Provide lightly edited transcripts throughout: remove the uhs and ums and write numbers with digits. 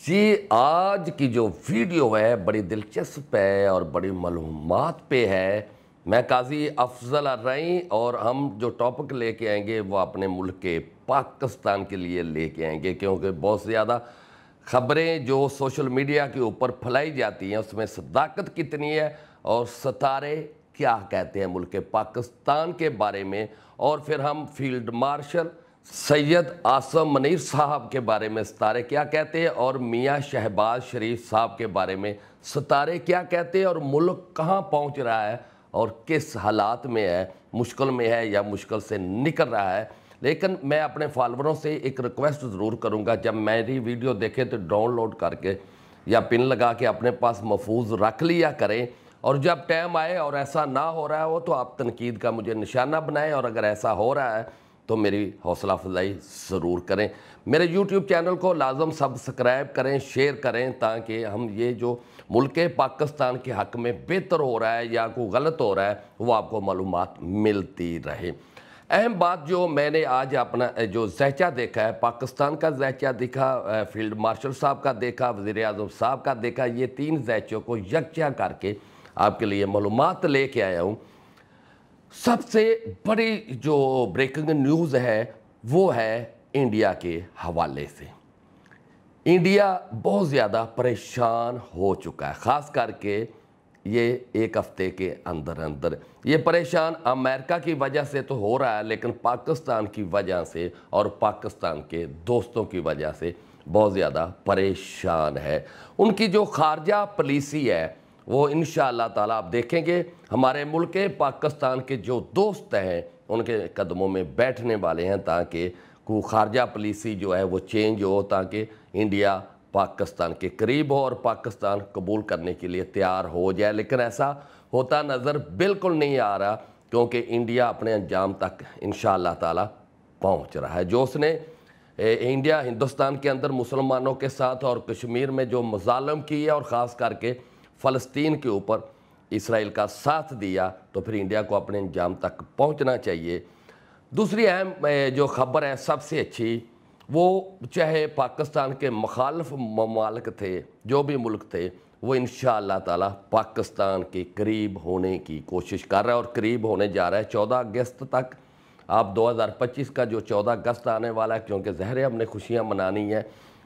جی آج کی جو ویڈیو ہے بڑی دلچسپ ہے اور بڑی معلومات پہ ہے۔ میں قاضی افضل الرعی اور ہم جو ٹاپک لے کے آئیں گے وہ اپنے ملک کے پاکستان کے لیے لے کے آئیں گے، کیونکہ بہت زیادہ خبریں جو سوشل میڈیا کے اوپر پھیلائی جاتی ہیں اس میں صداقت کتنی ہے اور ستارے کیا کہتے ہیں ملک پاکستان کے بارے میں، اور پھر ہم فیلڈ مارشل سید عاصم منیر صاحب کے بارے میں ستارے کیا کہتے ہیں اور میاں شہباز شریف صاحب کے بارے میں ستارے کیا کہتے ہیں، اور ملک کہاں پہنچ رہا ہے اور کس حالات میں ہے، مشکل میں ہے یا مشکل سے نکل رہا ہے۔ لیکن میں اپنے فالوروں سے ایک ریکویسٹ ضرور کروں گا، جب میری ویڈیو دیکھیں تو ڈاؤن لوڈ کر کے یا پن لگا کے اپنے پاس محفوظ رکھ لیا کریں، اور جب ٹائم آئے اور ایسا نہ ہو رہا ہو تو آپ تنقید کا مجھے نشانہ بنائیں، اور اگر ایسا ہو رہا ہے تو میری حوصلہ افزائی ضرور کریں۔ میرے یوٹیوب چینل کو لازم سبسکرائب کریں، شیئر کریں، تاکہ ہم یہ جو ملک پاکستان کے حق میں بہتر ہو رہا ہے یا کوئی غلط ہو رہا ہے وہ آپ کو معلومات ملتی رہے۔ اہم بات جو میں نے آج اپنا جو زیچہ دیکھا ہے، پاکستان کا زیچہ دیکھا، فیلڈ مارشل صاحب کا دیکھا، وزیر اعظم صاحب کا دیکھا، یہ تین زیچوں کو یکجا کر کے آپ کے لیے معلومات لے کے آیا ہوں۔ سب سے بڑی جو بریکنگ نیوز ہے وہ ہے انڈیا کے حوالے سے۔ انڈیا بہت زیادہ پریشان ہو چکا ہے، خاص کر کے یہ ایک ہفتے کے اندر یہ پریشان امریکہ کی وجہ سے تو ہو رہا ہے، لیکن پاکستان کی وجہ سے اور پاکستان کے دوستوں کی وجہ سے بہت زیادہ پریشان ہے۔ ان کی جو خارجہ پالیسی ہے وہ انشاءاللہ تعالیٰ آپ دیکھیں گے، ہمارے ملک پاکستان کے جو دوست ہیں ان کے قدموں میں بیٹھنے والے ہیں، تاکہ کوئی خارجہ پالیسی جو ہے وہ چینج ہو، تاکہ انڈیا پاکستان کے قریب ہو اور پاکستان قبول کرنے کے لیے تیار ہو جائے۔ لیکن ایسا ہوتا نظر بالکل نہیں آ رہا، کیونکہ انڈیا اپنے انجام تک انشاءاللہ تعالیٰ پہنچ رہا ہے۔ جو اس نے انڈیا ہندوستان کے اندر مسلمانوں کے ساتھ اور کشمیر میں جو مظالم کی ہے، اور خاص کر کے فلسطین کے اوپر اسرائیل کا ساتھ دیا، تو پھر انڈیا کو اپنے انجام تک پہنچنا چاہیے۔ دوسری اہم جو خبر ہے سب سے اچھی، وہ چاہے پاکستان کے مخالف ممالک تھے، جو بھی ملک تھے، وہ انشاءاللہ تعالیٰ پاکستان کے قریب ہونے کی کوشش کر رہا ہے اور قریب ہونے جا رہا ہے 14 اگست تک۔ آپ 2025 کا جو 14 اگست آنے والا ہے، کیونکہ ظاہر ہے ہم نے خوشیاں منانی ہیں،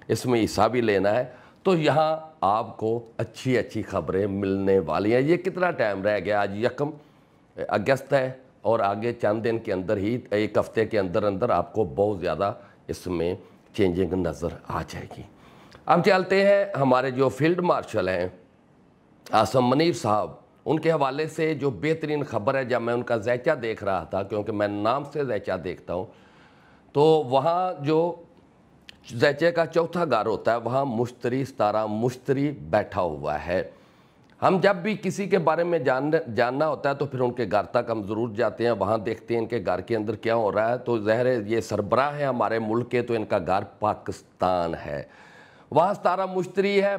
اس میں حصہ بھی لینا ہے، تو یہاں آپ کو اچھی خبریں ملنے والی ہیں۔ یہ کتنا ٹائم رہ گیا؟ آج 1 اگست ہے، اور آگے چند دن کے اندر ہی، ایک ہفتے کے اندر آپ کو بہت زیادہ اس میں چینجنگ نظر آ جائے گی۔ اب چلتے ہیں ہمارے جو فیلڈ مارشل ہیں عاصم منیر صاحب، ان کے حوالے سے جو بہترین خبر ہے، جب میں ان کا زیچہ دیکھ رہا تھا، کیونکہ میں نام سے زیچہ دیکھتا ہوں، تو وہاں جو زیچے کا چوتھا گھر ہوتا ہے وہاں مشتری ستارہ مشتری بیٹھا ہوا ہے۔ ہم جب بھی کسی کے بارے میں جاننا ہوتا ہے تو پھر ان کے گھر تک ہم ضرور جاتے ہیں، وہاں دیکھتے ہیں ان کے گھر کے اندر کیا ہو رہا ہے۔ تو ظاہر ہے یہ سربراہ ہے ہمارے ملک کے، تو ان کا گھر پاکستان ہے، وہاں ستارہ مشتری ہے،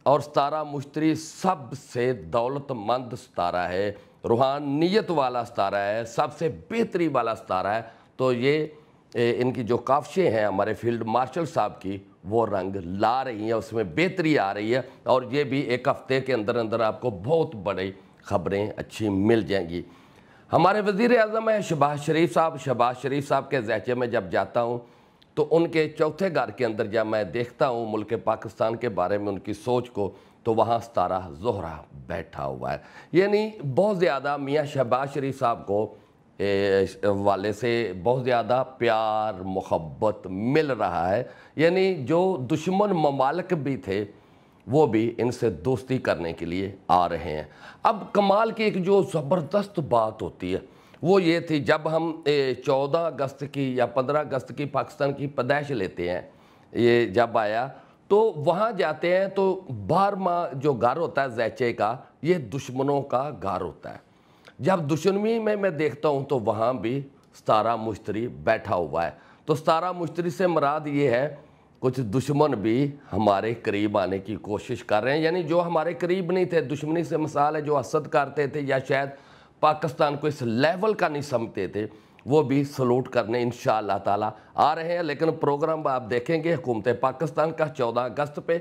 اور ستارہ مشتری سب سے دولت مند ستارہ ہے، روحانیت والا ستارہ ہے، سب سے بہتری والا ستارہ ہے۔ تو یہ ان کی جو کاوشیں ہیں ہمارے فیلڈ مارشل صاحب کی، وہ رنگ لا رہی ہیں، اس میں بہتری آ رہی ہے، اور یہ بھی ایک ہفتے کے اندر آپ کو بہت بڑی خبریں اچھی مل جائیں گی۔ ہمارے وزیر اعظم ہیں شہباز شریف صاحب کے زیچے میں جب جاتا ہوں تو ان کے چوتھے گھر کے اندر جب میں دیکھتا ہوں ملک پاکستان کے بارے میں ان کی سوچ کو، تو وہاں ستارہ زہرہ بیٹھا ہوا ہے۔ یعنی بہت زیادہ میاں شہباز شریف صاحب کو والے سے بہت زیادہ پیار محبت مل رہا ہے، یعنی جو دشمن ممالک بھی تھے وہ بھی ان سے دوستی کرنے کے لیے آ رہے ہیں۔ اب کمال کی ایک جو زبردست بات ہوتی ہے وہ یہ تھی، جب ہم 14 اگست کی یا 15 اگست کی پاکستان کی پیدائش لیتے ہیں، یہ جب آیا تو وہاں جاتے ہیں تو 12واں جو گھر ہوتا ہے زیچے کا، یہ دشمنوں کا گھر ہوتا ہے۔ جب دشمنی میں دیکھتا ہوں تو وہاں بھی ستارہ مشتری بیٹھا ہوا ہے۔ تو ستارہ مشتری سے مراد یہ ہے کچھ دشمن بھی ہمارے قریب آنے کی کوشش کر رہے ہیں، یعنی جو ہمارے قریب نہیں تھے، دشمنی سے مثال ہے جو حسد کرتے تھے یا شاید پاکستان کو اس لیول کا نہیں سمجھتے تھے، وہ بھی سلوٹ کرنے انشاءاللہ تعالی آ رہے ہیں۔ لیکن پروگرام آپ دیکھیں گے حکومت پاکستان کا 14 اگست پہ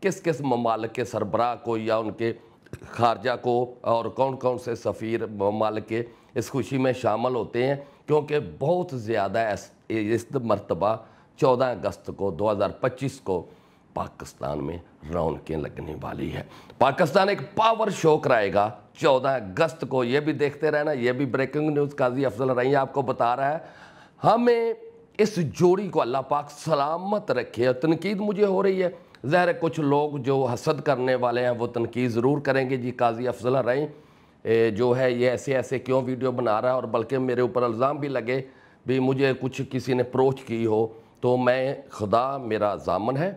کس کس ممالک کے سربراہ کو یا ان کے خارجہ کو اور کون کون سے سفیر ممالک کے اس خوشی میں شامل ہوتے ہیں، کیونکہ بہت زیادہ اس مرتبہ 14 اگست کو 2025 کو پاکستان میں رونقیں لگنے والی ہے۔ پاکستان ایک پاور شو کرائے گا 14 اگست کو، یہ بھی دیکھتے رہنا۔ یہ بھی بریکنگ نیوز قاضی افضل الرعی آپ کو بتا رہا ہے۔ ہمیں اس جوڑی کو اللہ پاک سلامت رکھے۔ اور تنقید مجھے ہو رہی ہے، ظاہر ہے کچھ لوگ جو حسد کرنے والے ہیں وہ تنقید ضرور کریں گے، جی قاضی افضل الرعی جو ہے یہ ایسے ایسے کیوں ویڈیو بنا رہا ہے، اور بلکہ میرے اوپر الزام بھی لگے بھی مجھے کچھ کسی نے اپروچ کی ہو، تو میں خدا میرا ضامن ہے،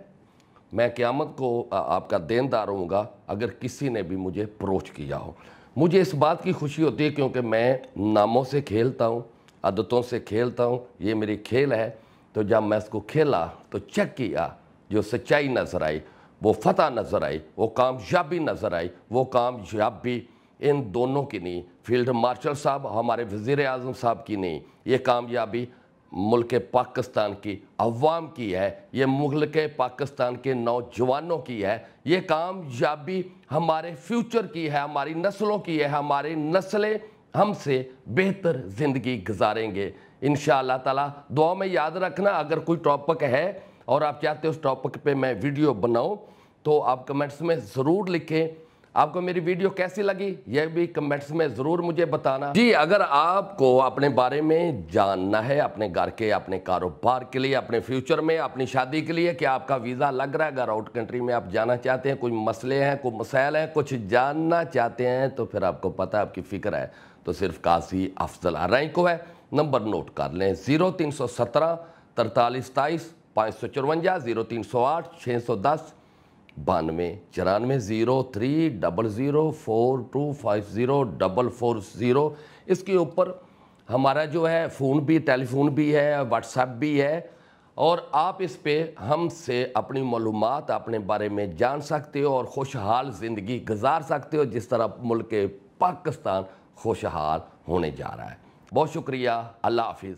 میں قیامت کو آپ کا دیندار ہوں گا اگر کسی نے بھی مجھے اپروچ کیا ہو۔ مجھے اس بات کی خوشی ہوتی ہے کیونکہ میں ناموں سے کھیلتا ہوں، عادتوں سے کھیلتا ہوں، یہ میری کھیل ہے۔ تو جب میں اس کو کھیلا تو چیک کیا، جو سچائی نظر آئی، وہ فتح نظر آئی، وہ کامیابی نظر آئی، وہ کامیابی ان دونوں کی نہیں، فیلڈ مارشل صاحب ہمارے وزیر اعظم صاحب کی نہیں، یہ کامیابی ملک پاکستان کی عوام کی ہے، یہ ملک پاکستان کے نوجوانوں کی ہے، یہ کامیابی ہمارے فیوچر کی ہے، ہماری نسلوں کی ہے، ہماری نسلیں ہم سے بہتر زندگی گزاریں گے انشاءاللہ تعالیٰ۔ دعا میں یاد رکھنا، اگر کوئی ٹاپک ہے اور آپ چاہتے ہیں اس ٹاپک پہ میں ویڈیو بناؤں تو آپ کمنٹس میں ضرور لکھیں۔ آپ کو میری ویڈیو کیسی لگی یہ بھی کمنٹس میں ضرور مجھے بتانا۔ جی اگر آپ کو اپنے بارے میں جاننا ہے، اپنے گھر کے، اپنے کاروبار کے لیے، اپنے فیوچر میں، اپنی شادی کے لیے کہ آپ کا ویزا لگ رہا ہے، اگر آؤٹ کنٹری میں آپ جانا چاہتے ہیں، کوئی مسئلے ہیں، کوئی مسائل ہیں، کچھ جاننا چاہتے ہیں، تو پھر آپ کو پتہ ہے، آپ کی فکر ہے تو صرف قاضی افضل الرعی کو ہے۔ نمبر نوٹ کر لیں، 0317 43 27 554، 0308 610 92 94 03004250 اس کے اوپر ہمارا جو ہے فون بھی، ٹیلی فون بھی ہے، واٹس ایپ بھی ہے، اور آپ اس پہ ہم سے اپنی معلومات اپنے بارے میں جان سکتے ہو اور خوشحال زندگی گزار سکتے ہو جس طرح ملک پاکستان خوشحال ہونے جا رہا ہے۔ بہت شکریہ، اللہ حافظ۔